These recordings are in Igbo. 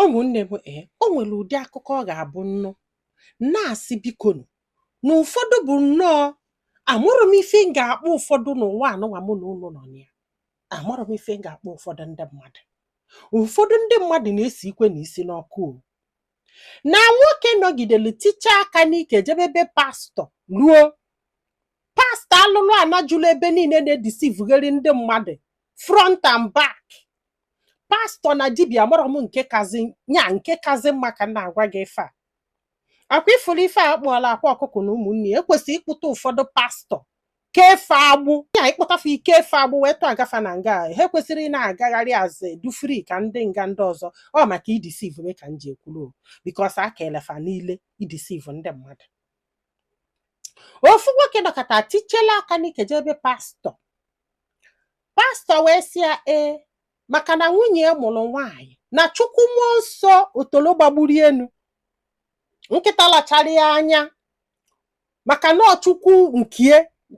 ụmụnne m o nwere ụdị akụkọ ọ ga-abụ na-asị bikonu na ụfọdụ bụ nnọọ amụrụ m ife m ga-akpọ ụfọdụ n'ụwa anụnwa mụ na ụlọ nọ ya. Amụrụ m ife m ga-akpọ ụfọdụ ndị mmadụ. Ụfọdụ ndị mmadụ na-esi ikwe n'isi n'ọkụ na nwoke nọgidelu ticha aka n'ike jebe ebe pastọ ruo pastọ alụlụ anajụlụ ebe niile na-edisivugharị ndị mmadụ front and back. Pastọ na dibịa mụrụ m nke kazi mma ka m na-agwa gị ife a. Akwa ifuru ife a kpọọla akwa ọkụkọ na ụmụnne ya ekwesịrị ịkpụta ụfọdụ pastọ kefe agbụ ya ịkpụtafe ike efe agbụ wee tụ agafa na nga ha ekwesịrị ị na-agagharị aze dufri ka ndị nga ndị ọzọ ọ maka idisiv me ka m ji ekwuru bikos aka elefa niile idisiv ndị mmadụ. Ofu nwoke nọkọta tichela aka n'ike jebe pastọ wee sị ya maka na nwunye ya mụrụ nwaanyị na chukwu mmụọ nsọ otolo gbagburu enu nkịta lachara ya anya maka na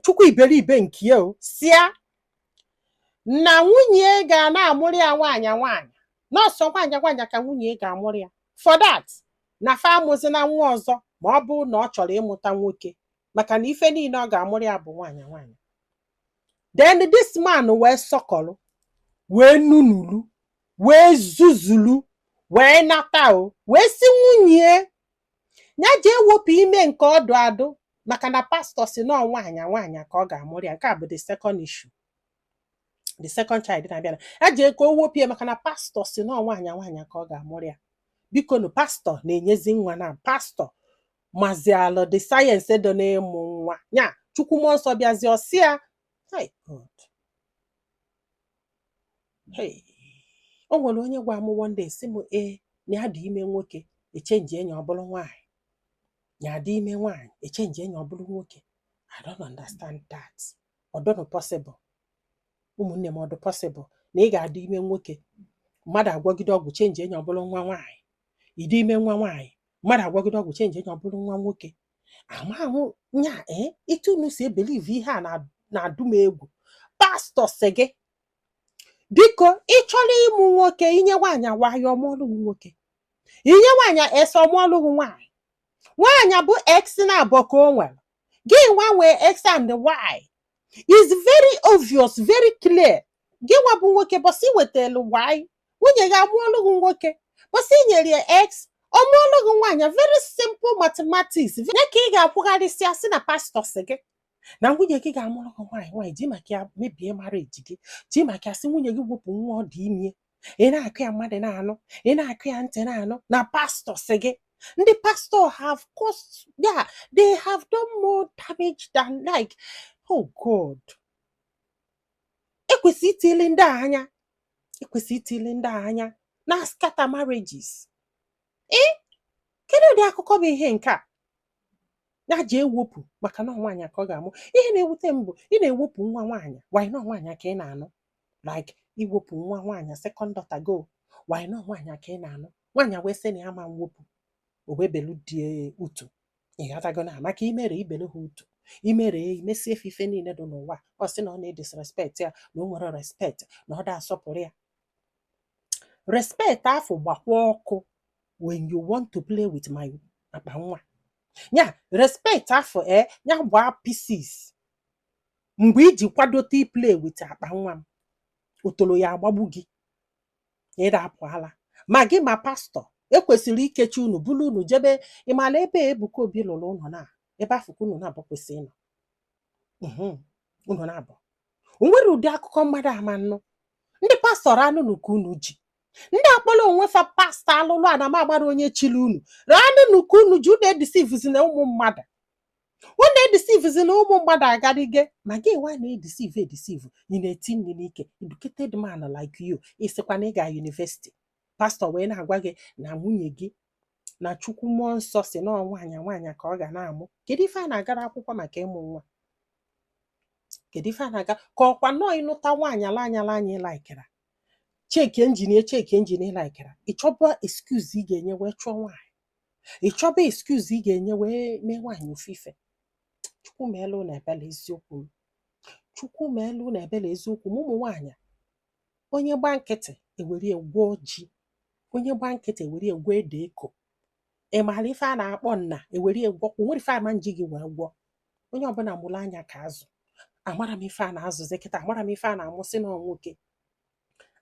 chukwu iberibe nkie sịa na nwunye ga na-amụrụ ya nwaanyị nọọsọ nwaanyị ka nwunye ga-amụrụ ya for that na fa amụzi na nwa ọzọ ma ọ bụ na ọ chọrọ ịmụta nwoke maka na ife niile ọ ga-amụrụ ya bụ nwaanyị. Then this man wee sọkọrọ wee nunulu wee zuzulu wee nata wee si nwunye ya jee wepụ ime nke ọdụ adụ maka na pastọ si na nwaanyị ka ọ ga-amụrụ ya. Nke a bụ the second issue, the second child na-abịa ya jee ka o wepụ ya maka na pastọ si na nwaanyị ka ọ ga-amụrụ ya. Biko nu pastọ na-enyezi nwa na pastọ mazialụ the sayensị dị n'ịmụ nwa ya chukwu mmụọ nsọ bịazi ọsị ya o nwere onye gwa m one day si m na ya dị ime nwoke echenji enyi ọ bụrụ nwaanyị ya dị ime nwaanyị echenji enyi ọ bụrụ nwoke. I don't understand that. Ọ dọnụ possible. Ụmụnne m ọ dị possible na ị ga-adị ime nwoke mmadụ agwagide ọgwụ chenji enyi ọ bụrụ nwa nwaanyị ịdị ime nwa nwaanyị mmadụ agwagide ọgwụ chenji enyi ọ bụrụ nwa nwoke. Amahụ nya etu unu si ebelive ihe a na-adụ m egwu. Pastọ sị gị biko ị chọrọ ịmụ nwoke inye nwaanyị awahịa ọmụọlụghị nwoke inye nwaanyị ese ọmụọlụghị nwaanyị bụ x na abụọ ka o nwere gị nwa nwee x and y is very obvious, very clear. Gị nwa bụ nwoke bọsị wetelu y nwunye gị amụọlụghị nwoke bọsị nyere ya x ọmụọlụghị nwaanyị. Very simple mathematics. Ya ka ị ga-akwụgharịsịa sị na pastọ sị gị na nwunye gị ga-amụrụ gị nwaanyị ji maka ya mebie marriage gị ji maka ya sị nwunye gị wepụ nwa ọ dị ime ị na-akụ ya mmadụ na-anụ ị na-akụ ya ntị na-anụ na pastọ sị gị. Ndị pastọ have caused, yeah, they have done more damage than like, oh God. Ekwesị itili ndị anya na scatter marriages. Kedu ụdị akụkọ bụ ihe nke a? Ya ji ewepụ maka na nwaanyị ka ọ ga-amụ. Ihe na-ewute m bụ ị na-ewepụ nwa nwaanyị why not nwaanyị ka ị na-anụ like iwepụ nwa nwaanyị second daughter go why not nwaanyị ka ị na-anụ. Nwaanyị wee sị na ya ma mwepụ owebelu dị utu ịghọtago na maka imere ibelu ha utu imere imesi efife niile dị n'ụwa ọ sị na ọ na-edisrespect ya na o nwere respect na ọ da-asọpụrụ ya. Respect afọ gbakwa ọkụ when you want to play with my akpa nwa ya respect afọ ya gbaa pieces mgbe iji kwadote play with akpa nwa m otolo ya agbagbu gị ịdapụ ala ma gị ma pastọ ekwesịrị ikechi unu bụrụ unu jebe ịmala ebe Ebuka Obi lụrụ ụlọ na ebe afụkụ unu na-abụ kwesịrị ịnọ unu na-abụ onwere ụdị akụkọ mmadụ ama nnụ. Ndị pastọ ranụ n'uku unu ji ndị akpọrọ onwe fa pastọ alụlụ ana m agbara onye chili unu ranụ n'uku unu ji unu edisivuzi na ụmụ mmadụ agarige ma gị nwa na-edisivu ị na-eti nri n'ike educated man like you ịsịkwa na ị ga university pastọ wee na-agwa gị na nwunye gị na chukwu mmụọ nsọ si na nwaanyị ka ọ ga na-amụ. Kedu ife a na-agara akwụkwọ maka ịmụ nwa? Kedu ife a na-aga ka ọkwa nọọ ịnụta nwaanyị ala anyị laikara cheki enjin laikara ịchọba excuse ị ga-enye wee chụọ nwaanyị ịchọba excuse ị ga-enye wee mee nwaanyị ofufe. Chukwu meelu na ebele eziokwu m ụmụ nwaanyị onye gba nkịtị ewere gwọọ ji onye gba nkịtị ewere egwu ede eko ị maara ife a na-akpọ nna ewere egwọkwụ nwere ife ama nji gị wee gwọ onye ọbụla mụrụ anya ka azụ amara m ife a na-azụzi kịta amara m ife a na-amụsị na nwoke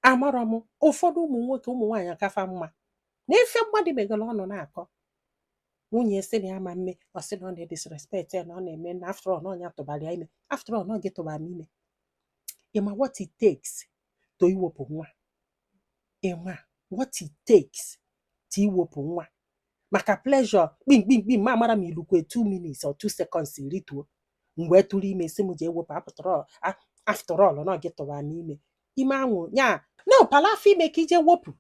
amara m ụfọdụ ụmụ nwoke ụmụ nwaanyị akafa mma na ife mmadụ megara ọnụ na-akọ nwunye si na ya ma mme ọ sị na ọ na-edisrespect ya na ọ na-eme na after all na ọnya tụbara ya ime after all na ọ gị tụbara m ime ịma what it takes to iwepụ nwa ịma what it takes to iwepụ nwa maka pleasure kpimkpimkpim ma amara m ilukwe 2 minutes or 2 seconds rituo mgbe tụrụ ime si m jee wepụ after all na ọ gị tụbara m ime anwụ nya na pala afọ ime ka ije wepụ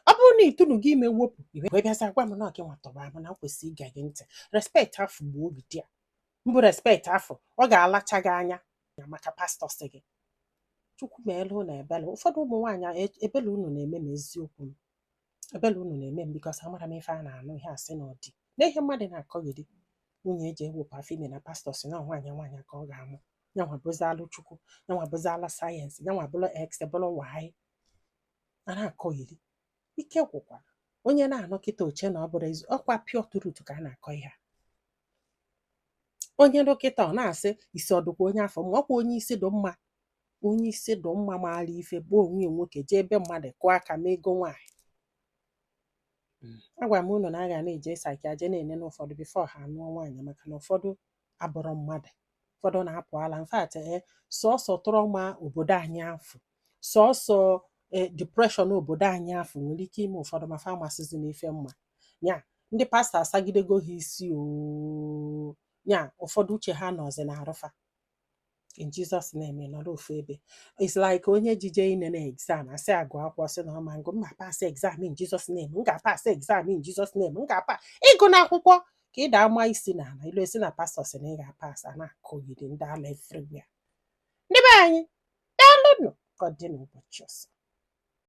ọ bụrụ na itunu gị ime wepụ wee bịaza gwa m na ọgị nwatọba m na kwesịrị ịga gị ntị respect afọ gbuo obi dị a mbụ respect afọ ọ ga-alacha gị anya maka pastọ sị gị chukwu ma elu na ebele ụfọdụ ụmụ nwaanyị ebele unu na-eme m eziokwu m ebele unu na-eme m bikos amara m ife a na-anụ ihe asị na ọdị na ihe mmadụ na-akọghịrị nwunye eji ewepụ afọ ime na pastọ sị na nwaanyị ka ọ ga-amụ yanwa bụzalụ chukwu yanwa bụzala sayensị yanwa bụlụ x bụlụ y a na-akọghịrị ike gwụkwara onye na-anọ kịta oche na ọ bụrụ ọkwa pure truth ka a na-akọ ihe onye dọkịta ọ na-asị isi ọdụkwa onye afọ ma ọkwa onye isi dụ mma maara ife bụ onwe nwoke jee ebe mmadụ kụọ aka ma ego nwaanyị agwa m unu na a ga na-eje saịka je na-ene n'ụfọdụ bifo ha anụọ nwaanyị maka na ụfọdụ abụrụ mmadụ ụfọdụ na-apụ ala mfat sọsọ trọma obodo anyị afọ sọsọ depression obodo anyị afọ nwere ike ime ụfọdụ ma famasizi n'ife mma nya ndị pastọ asagidego ha isi nya ụfọdụ uche ha nọzi na arụfa in Jesus name nọrọ ofu ebe it's like onye jije inene exam asị agụ akwụkwọ sị na ọma ngụ mma pas exam in Jesus name m ga-apas exam in Jesus name m ga-apa ịgụ n'akwụkwọ ka ị da-ama isi na ala ilu esi na pastọ sị na ị ga-apas a na-akọgide ndị ala everywhere ndị be anyị daalụnụ ka ọ dị n'ụbọchị ọzọ